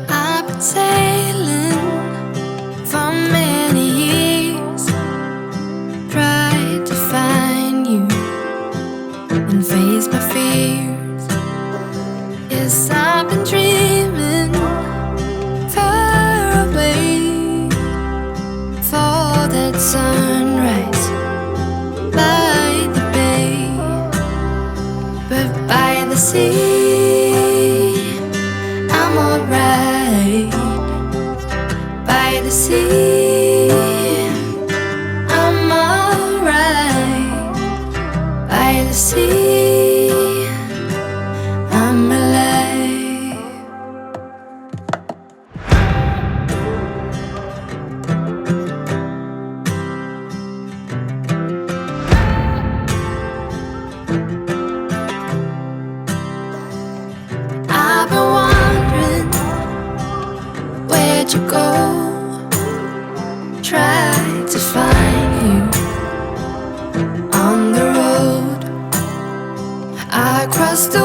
I've been sailing for many years, tried to find you and face my fears. Yes, I've been dreaming far away for that sunrise by the bay, but by the sea I'm alright. By the sea I'm alright. By the sea I'm alive. I've been wondering, where'd you go? Tried to find you on the road. I crossed the